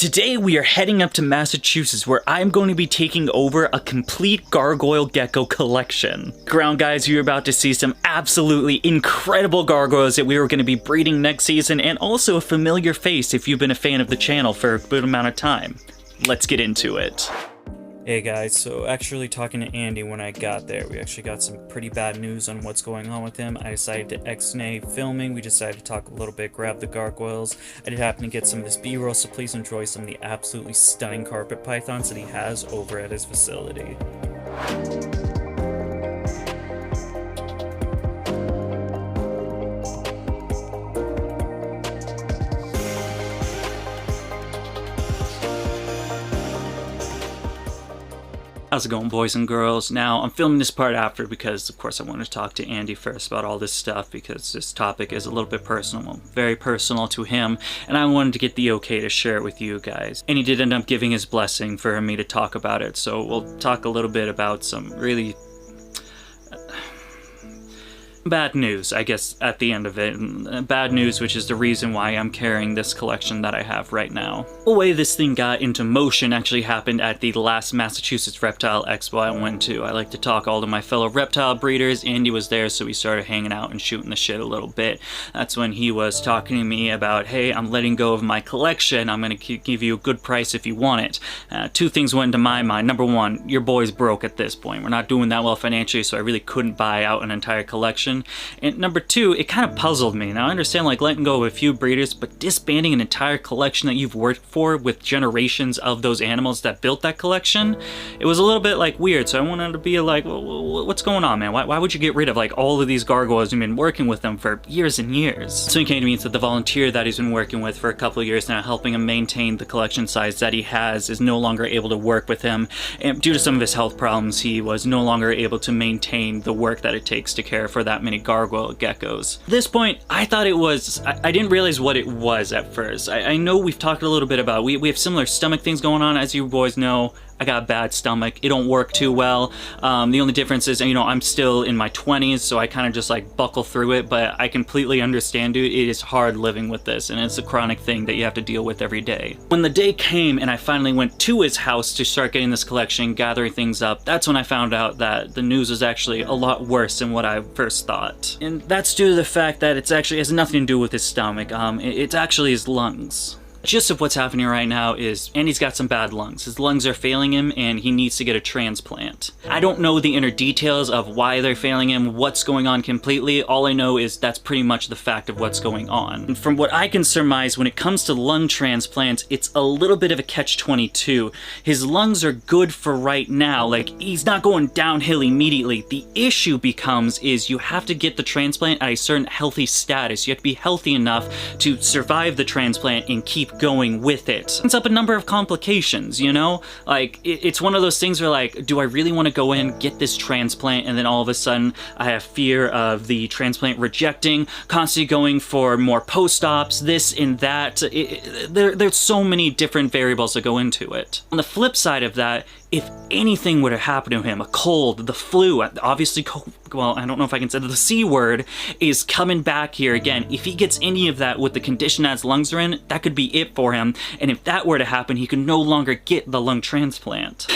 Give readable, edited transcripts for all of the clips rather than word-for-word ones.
Today we are heading up to Massachusetts where I'm going to be taking over a complete gargoyle gecko collection. Ground guys, you're about to see some absolutely incredible gargoyles that we are going to be breeding next season, and also a familiar face if you've been a fan of the channel for a good amount of time. Let's get into it. Hey guys, so actually talking to Andy when I got there, we actually got some pretty bad news on what's going on with him. I decided to ex-nay filming, we decided to talk a little bit, grab the gargoyles. I did happen to get some of this B-roll, so please enjoy some of the absolutely stunning carpet pythons that he has over at his facility. How's it going, boys and girls? Now, I'm filming this part after because, of course, I wanted to talk to Andy first about all this stuff because this topic is a little bit personal, very personal to him, and I wanted to get the okay to share it with you guys. And he did end up giving his blessing for me to talk about it, so we'll talk a little bit about some really bad news, I guess, at the end of it. Bad news, which is the reason why I'm carrying this collection that I have right now. The way this thing got into motion actually happened at the last Massachusetts Reptile Expo I went to. I like to talk all to my fellow reptile breeders. Andy was there, so we started hanging out and shooting the shit a little bit. That's when he was talking to me about, hey, I'm letting go of my collection. I'm going to give you a good price if you want it. Two things went into my mind. Number one, your boy's broke at this point. We're not doing that well financially, so I really couldn't buy out an entire collection. And number two, it kind of puzzled me. Now I understand like letting go of a few breeders, but disbanding an entire collection that you've worked for with generations of those animals that built that collection, it was a little bit like weird. So I wanted to be like, well, what's going on, man? Why would you get rid of like all of these gargoyles? You've been working with them for years and years. So he came to me and said the volunteer that he's been working with for a couple of years now, helping him maintain the collection size that he has, is no longer able to work with him. And due to some of his health problems, he was no longer able to maintain the work that it takes to care for that many gargoyle geckos. At this point, I thought it was, I didn't realize what it was at first. I know we've talked a little bit about, we have similar stomach things going on, as you boys know. I got a bad stomach. It don't work too well. The only difference is, you know, I'm still in my 20s, so I kind of just like buckle through it, but I completely understand, dude. It is hard living with this, and it's a chronic thing that you have to deal with every day. When the day came and I finally went to his house to start getting this collection, gathering things up, that's when I found out that the news was actually a lot worse than what I first thought. And that's due to the fact that it's actually has nothing to do with his stomach. It's actually his lungs. The gist of what's happening right now is Andy's got some bad lungs. His lungs are failing him and he needs to get a transplant. I don't know the inner details of why they're failing him, what's going on completely. All I know is that's pretty much the fact of what's going on. And from what I can surmise, when it comes to lung transplants, it's a little bit of a catch-22. His lungs are good for right now. Like, he's not going downhill immediately. The issue becomes is you have to get the transplant at a certain healthy status. You have to be healthy enough to survive the transplant and keep going with it. It's up a number of complications, you know? Like, it's one of those things where like, do I really want to go in, get this transplant, and then all of a sudden I have fear of the transplant rejecting, constantly going for more post-ops, this and that. There's so many different variables that go into it. On the flip side of that, if anything were to happen to him, a cold, the flu, obviously, well, I don't know if I can say the C word, is coming back here again. If he gets any of that with the condition that his lungs are in, that could be it for him. And if that were to happen, he could no longer get the lung transplant.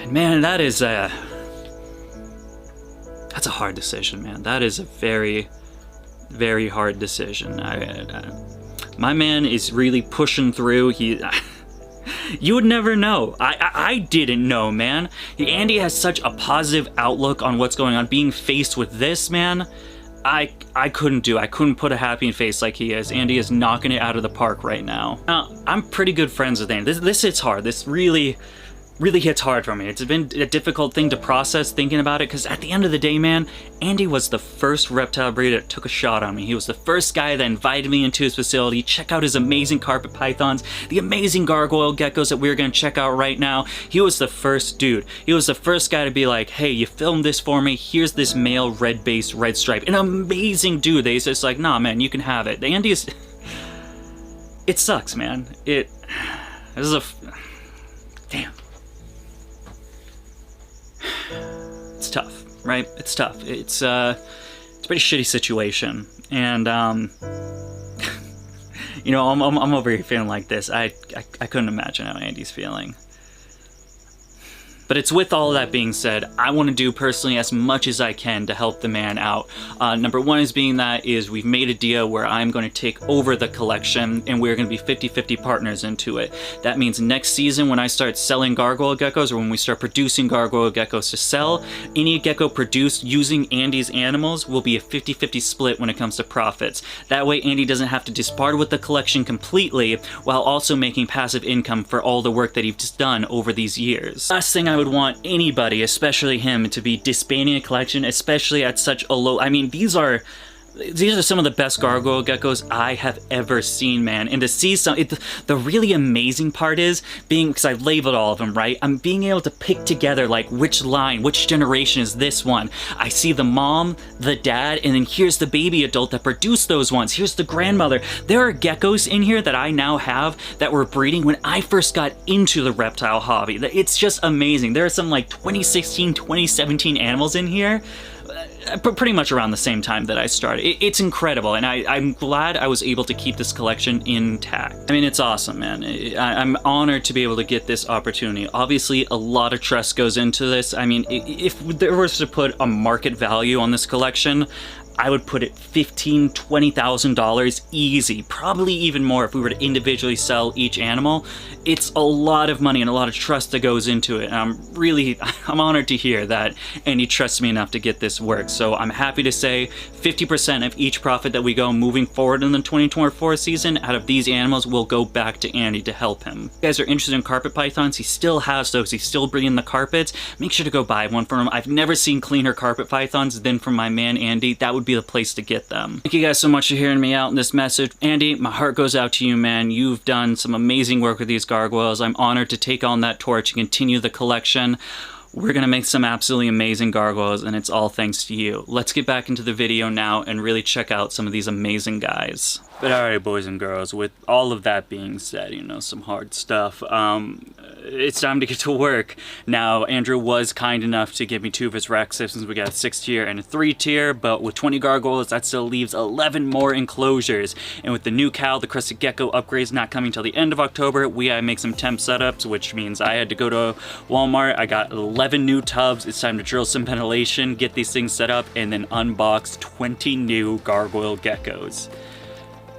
Man, that is that's a hard decision, man. That is a very, very hard decision. My man is really pushing through. You would never know. I didn't know, man. Andy has such a positive outlook on what's going on. Being faced with this, man, I couldn't put a happy face like he is. Andy is knocking it out of the park right now. Now, I'm pretty good friends with Andy. This hits hard. This really hits hard for me. It's been a difficult thing to process thinking about it, because at the end of the day, man, Andy was the first reptile breeder that took a shot on me. He was the first guy that invited me into his facility. Check out his amazing carpet pythons, the amazing gargoyle geckos that we're gonna check out right now. He was the first dude. He was the first guy to be like, hey, you filmed this for me, here's this male red-based red stripe. An amazing dude. He's just like, nah, man, you can have it. Andy is... It sucks, man. This is a... Damn. It's tough, right? It's tough. It's a pretty shitty situation. And, You know, I'm over here feeling like this. I couldn't imagine how Andy's feeling. But it's with all that being said, I want to do personally as much as I can to help the man out. Number one is being that is we've made a deal where I'm going to take over the collection and we're going to be 50-50 partners into it. That means next season when I start selling gargoyle geckos, or when we start producing gargoyle geckos to sell, any gecko produced using Andy's animals will be a 50-50 split when it comes to profits. That way Andy doesn't have to discard with the collection completely while also making passive income for all the work that he's done over these years. Last thing I would want anybody, especially him, to be disbanding a collection, especially at such a low... I mean, these are some of the best gargoyle geckos I have ever seen, man. And to see some... the really amazing part is being... because I labeled all of them, right? I'm being able to pick together, like, which line, which generation is this one. I see the mom, the dad, and then here's the baby adult that produced those ones. Here's the grandmother. There are geckos in here that I now have that were breeding when I first got into the reptile hobby. It's just amazing. There are some, like, 2016, 2017 animals in here, pretty much around the same time that I started. It's incredible, and I'm glad I was able to keep this collection intact. I mean, it's awesome, man. I'm honored to be able to get this opportunity. Obviously, a lot of trust goes into this. I mean, if there was to put a market value on this collection, I would put it $15,000, $20,000 easy, probably even more if we were to individually sell each animal. It's a lot of money and a lot of trust that goes into it, and I'm honored to hear that Andy trusts me enough to get this work. So I'm happy to say 50% of each profit that we go moving forward in the 2024 season out of these animals will go back to Andy to help him. If you guys are interested in carpet pythons, he still has those. He's still breeding the carpets. Make sure to go buy one from him. I've never seen cleaner carpet pythons than from my man Andy. That would be the place to get them. Thank you guys so much for hearing me out in this message. Andy, my heart goes out to you, man. You've done some amazing work with these gargoyles. I'm honored to take on that torch and continue the collection. We're gonna make some absolutely amazing gargoyles, and it's all thanks to you. Let's get back into the video now and really check out some of these amazing guys. But alright, boys and girls, with all of that being said, you know, some hard stuff, it's time to get to work. Now, Andrew was kind enough to give me 2 of his rack systems. We got a 6-tier and a 3-tier, but with 20 gargoyles, that still leaves 11 more enclosures. And with the new cow, the crested gecko upgrades not coming till the end of October, we gotta make some temp setups, which means I had to go to Walmart. I got 11 new tubs. It's time to drill some ventilation, get these things set up, and then unbox 20 new gargoyle geckos.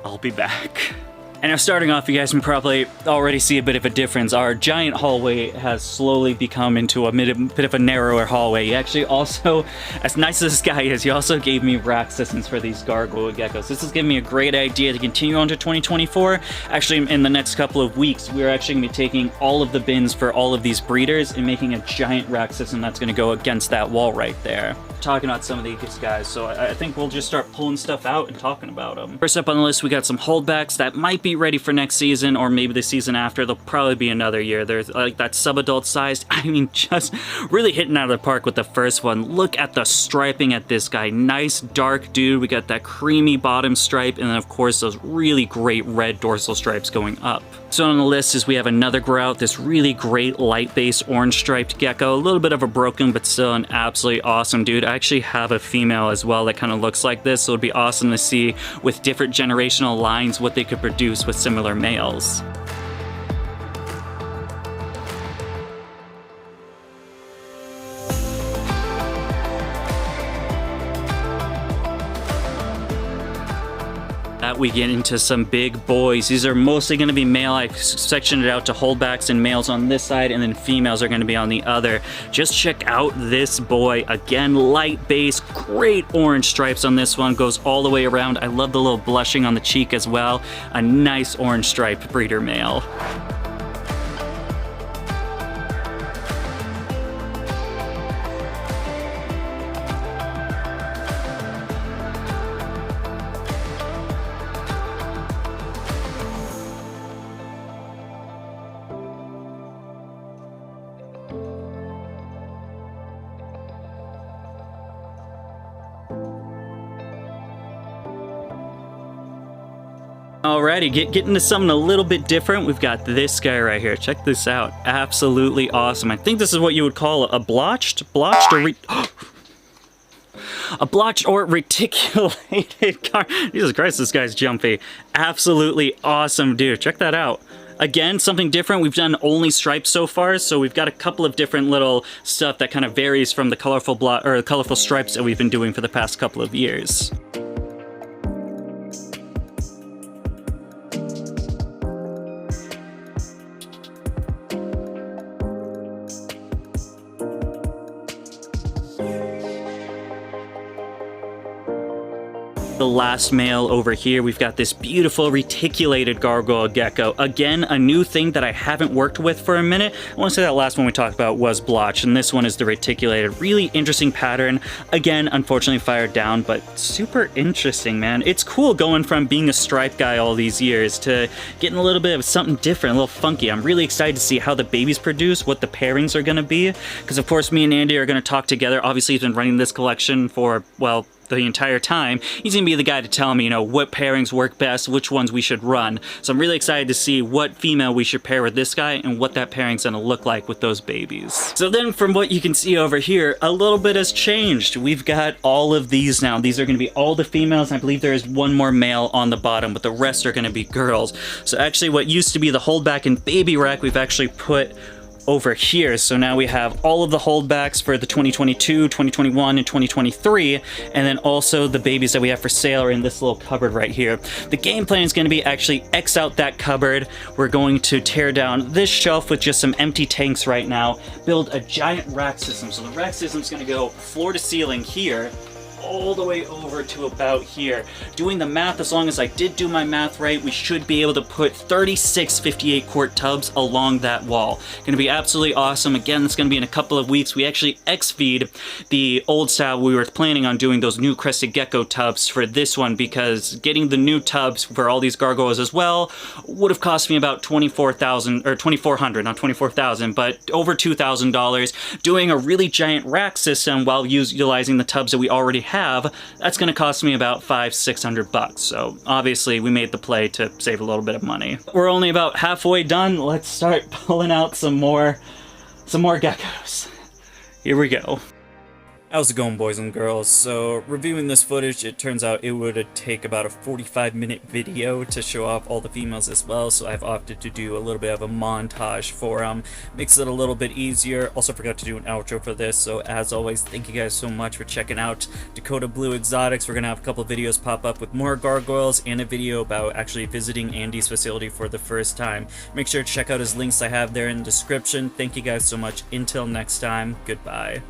I'll be back. And now starting off, you guys can probably already see a bit of a difference. Our giant hallway has slowly become into a bit of a narrower hallway. He actually also, as nice as this guy is, he also gave me rack systems for these gargoyle geckos. This has given me a great idea to continue on to 2024. Actually, in the next couple of weeks, we're actually going to be taking all of the bins for all of these breeders and making a giant rack system that's going to go against that wall right there. Talking about some of these guys, so I think we'll just start pulling stuff out and talking about them. First up on the list, we got some holdbacks that might be ready for next season or maybe the season after. They'll probably be another year. There's like that sub-adult sized. I mean, just really hitting out of the park with the first one. Look at the striping at this guy. Nice dark dude. We got that creamy bottom stripe, and then of course those really great red dorsal stripes going up. So on the list is we have another grout, this really great light base orange striped gecko. A little bit of a broken, but still an absolutely awesome dude. I actually have a female as well that kind of looks like this, so it'd be awesome to see with different generational lines what they could produce with similar males. We get into some big boys. These are mostly going to be male. I sectioned it out to holdbacks and males on this side, and then females are going to be on the other. Just check out this boy. Again, light base, great orange stripes on this one. Goes all the way around. I love the little blushing on the cheek as well. A nice orange striped breeder male. Alrighty, get into something a little bit different. We've got this guy right here. Check this out. Absolutely awesome. I think this is what you would call a blotched or A blotched or reticulated Jesus Christ, this guy's jumpy. Absolutely awesome, dude. Check that out. Again, something different. We've done only stripes so far, so we've got a couple of different little stuff that kind of varies from the colorful colorful stripes that we've been doing for the past couple of years. The last male over here, we've got this beautiful reticulated gargoyle gecko. Again, a new thing that I haven't worked with for a minute. I want to say that last one we talked about was blotch, and this one is the reticulated. Really interesting pattern. Again, unfortunately fired down, but super interesting, man. It's cool going from being a stripe guy all these years to getting a little bit of something different, a little funky. I'm really excited to see how the babies produce, what the pairings are going to be, because of course me and Andy are going to talk together. Obviously he's been running this collection for, well, the entire time. He's gonna be the guy to tell me, you know, what pairings work best, which ones we should run. So I'm really excited to see what female we should pair with this guy and what that pairing's gonna look like with those babies. So then from what you can see over here, a little bit has changed. We've got all of these now. These are gonna be all the females. I believe there is one more male on the bottom, but the rest are gonna be girls. So actually what used to be the holdback and baby rack, we've actually put over here. So now we have all of the holdbacks for the 2022, 2021, and 2023, and then also the babies that we have for sale are in this little cupboard right here. The game plan is going to be actually X out that cupboard. We're going to tear down this shelf with just some empty tanks right now, build a giant rack system. So the rack system is going to go floor to ceiling here, all the way over to about here. Doing the math, as long as I did do my math right, we should be able to put 36 58 quart tubs along that wall. Gonna be absolutely awesome. Again, it's gonna be in a couple of weeks. We actually X-feed the old style. We were planning on doing those new crested gecko tubs for this one because getting the new tubs for all these gargoyles as well would have cost me about $24,000 or $2,400, not $24,000, but over $2,000. Doing a really giant rack system while utilizing the tubs that we already have, that's going to cost me about $500-600. So obviously we made the play to save a little bit of money. We're only about halfway done. Let's start pulling out some more geckos. Here we go. How's it going, boys and girls? So, reviewing this footage, it turns out it would take about a 45-minute video to show off all the females as well, so I've opted to do a little bit of a montage for them. Makes it a little bit easier. Also forgot to do an outro for this, so as always, thank you guys so much for checking out Dakota Blue Exotics. We're going to have a couple videos pop up with more gargoyles and a video about actually visiting Andy's facility for the first time. Make sure to check out his links I have there in the description. Thank you guys so much. Until next time, goodbye.